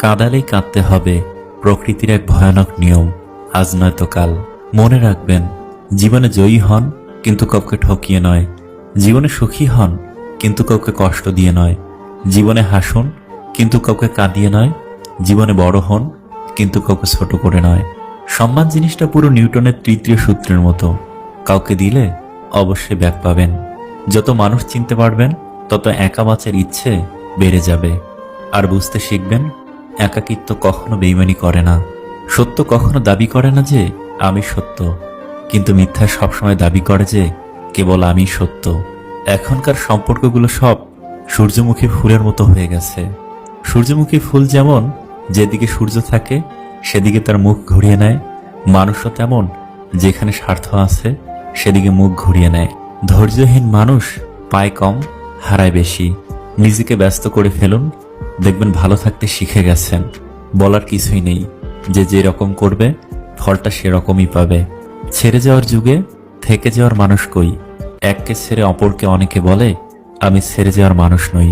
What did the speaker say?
কাঁদালেই কাঁদতে হবে, প্রকৃতির এক ভয়ানক নিয়ম, আজ নয়তো কাল। মনে রাখবেন, জীবনে জয়ী হন কিন্তু কাউকে ঠকিয়ে নয়, জীবনে সুখী হন কিন্তু কাউকে কষ্ট দিয়ে নয়, জীবনে হাসুন কিন্তু কাউকে কাঁদিয়ে নয়, জীবনে বড় হন কিন্তু কাউকে ছোট করে নয়। সম্মান জিনিসটা পুরো নিউটনের তৃতীয় সূত্রের মতো, কাউকে দিলে অবশ্যই ব্যাক পাবেন। যত মানুষ চিনতে পারবেন তত একা বাঁচার ইচ্ছে বেড়ে যাবে। আর বুঝতে শিখবেন, একাকিত্ব কখনো বেইমানি করে না। সত্য কখনো দাবি করে না যে আমি সত্য, কিন্তু মিথ্যা সবসময় দাবি করে যে কেবল আমি সত্য। এখনকার সম্পর্কগুলো সব সূর্যমুখী ফুলের মতো হয়ে গেছে। সূর্যমুখী ফুল যেমন যেদিকে সূর্য থাকে সেদিকে তার মুখ ঘুরিয়ে নেয়, মানুষও তেমন যেখানে স্বার্থ আছে সেদিকে মুখ ঘুরিয়ে নেয়। ধৈর্যহীন মানুষ পায় কম, হারায় বেশি। নিজেকে ব্যস্ত করে ফেলুন, দেখবেন ভালো থাকতে শিখে গেছেন। বলার কিছুই নেই, যে যেরকম করবে ফলটা সেরকমই পাবে। ছেড়ে যাওয়ার যুগে থেকে যাওয়ার মানুষ কই? এককে ছেড়ে অপরকে অনেকে বলে আমি ছেড়ে যাওয়ার মানুষ নই।